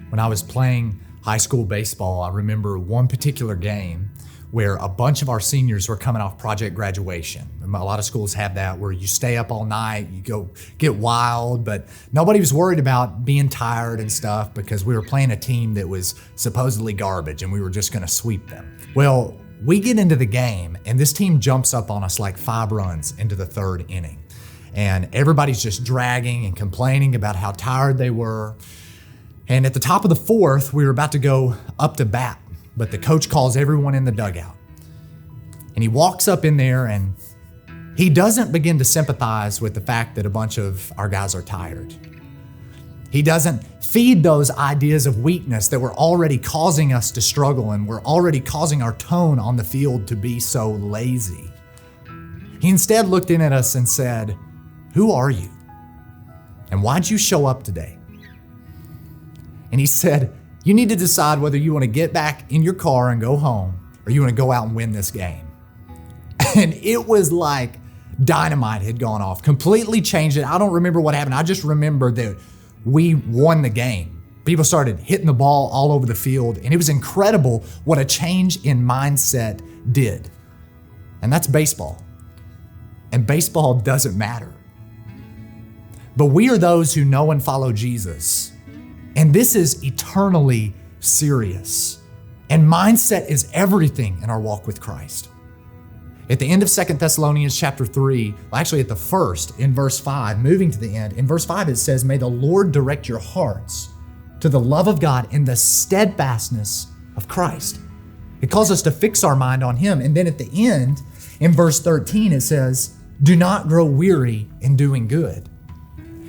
When I was playing high school baseball, I remember one particular game where a bunch of our seniors were coming off project graduation. A lot of schools have that where you stay up all night, you go get wild, but nobody was worried about being tired and stuff because we were playing a team that was supposedly garbage and we were just gonna sweep them. Well, we get into the game and this team jumps up on us like 5 runs into the 3rd inning. And everybody's just dragging and complaining about how tired they were. And at the top of the 4th, we were about to go up to bat, but the coach calls everyone in the dugout. And he walks up in there and he doesn't begin to sympathize with the fact that a bunch of our guys are tired. He doesn't feed those ideas of weakness that were already causing us to struggle and were already causing our tone on the field to be so lazy. He instead looked in at us and said, "Who are you? And why'd you show up today?" And he said, "You need to decide whether you want to get back in your car and go home or you want to go out and win this game." And it was like dynamite had gone off, completely changed it. I don't remember what happened. I just remember that we won the game. People started hitting the ball all over the field, and it was incredible what a change in mindset did. And that's baseball. And baseball doesn't matter. But we are those who know and follow Jesus. And this is eternally serious. And mindset is everything in our walk with Christ. At the end of 2 Thessalonians chapter 3, well, actually at the first, in verse 5, moving to the end, in verse 5 it says, "May the Lord direct your hearts to the love of God and the steadfastness of Christ." It calls us to fix our mind on Him. And then at the end, in verse 13, it says, "Do not grow weary in doing good."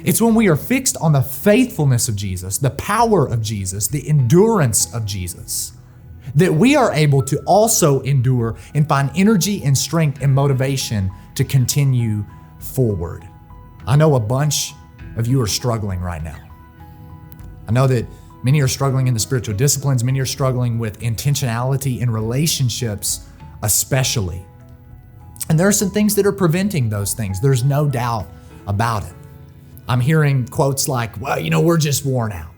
It's when we are fixed on the faithfulness of Jesus, the power of Jesus, the endurance of Jesus, that we are able to also endure and find energy and strength and motivation to continue forward. I know a bunch of you are struggling right now. I know that many are struggling in the spiritual disciplines, many are struggling with intentionality in relationships especially. And there are some things that are preventing those things. There's no doubt about it. I'm hearing quotes like, "Well, we're just worn out."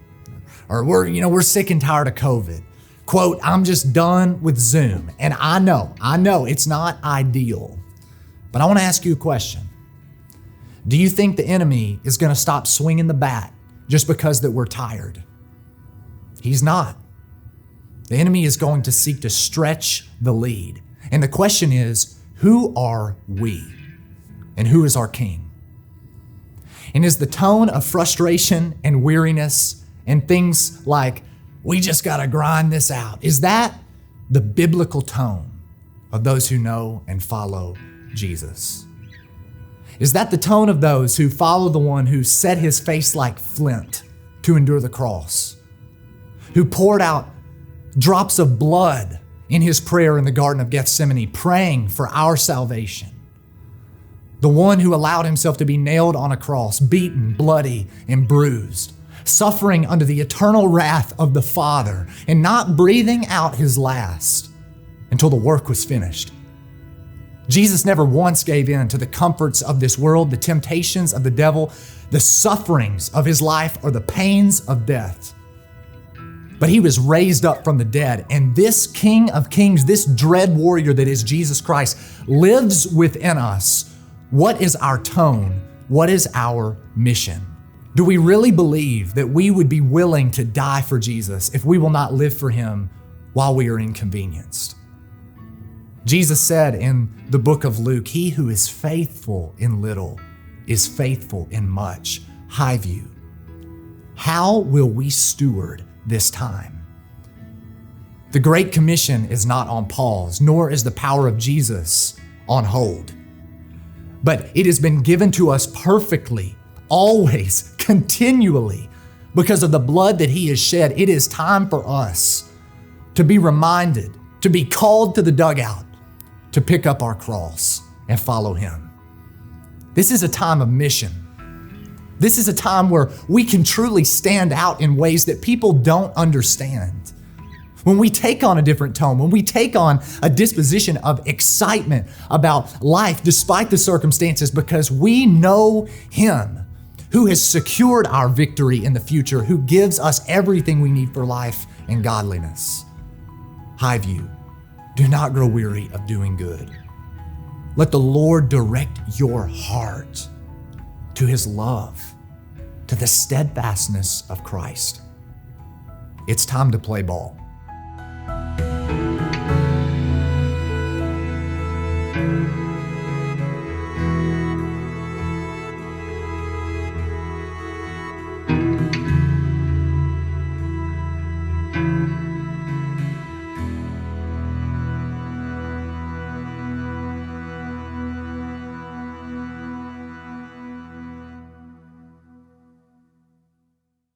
Or we're sick and tired of COVID. Quote, "I'm just done with Zoom." And I know it's not ideal, but I want to ask you a question. Do you think the enemy is going to stop swinging the bat just because that we're tired? He's not. The enemy is going to seek to stretch the lead. And the question is, who are we? And who is our king? And is the tone of frustration and weariness and things like, "We just got to grind this out," is that the biblical tone of those who know and follow Jesus? Is that the tone of those who follow the one who set his face like flint to endure the cross, who poured out drops of blood in his prayer in the Garden of Gethsemane, praying for our salvation? The one who allowed himself to be nailed on a cross, beaten, bloody, and bruised, suffering under the eternal wrath of the Father and not breathing out his last until the work was finished. Jesus never once gave in to the comforts of this world, the temptations of the devil, the sufferings of his life, or the pains of death. But he was raised up from the dead, and this King of Kings, this dread warrior that is Jesus Christ, lives within us. What is our tone? What is our mission? Do we really believe that we would be willing to die for Jesus if we will not live for him while we are inconvenienced? Jesus said in the book of Luke, "He who is faithful in little is faithful in much." High view. How will we steward this time? The Great Commission is not on pause, nor is the power of Jesus on hold. But it has been given to us perfectly, always, continually, because of the blood that he has shed. It is time for us to be reminded, to be called to the dugout, to pick up our cross and follow him. This is a time of mission. This is a time where we can truly stand out in ways that people don't understand. when we take on a different tone, when we take on a disposition of excitement about life despite the circumstances, because we know Him who has secured our victory in the future, who gives us everything we need for life and godliness. Highview, do not grow weary of doing good. Let the Lord direct your heart to His love, to the steadfastness of Christ. It's time to play ball.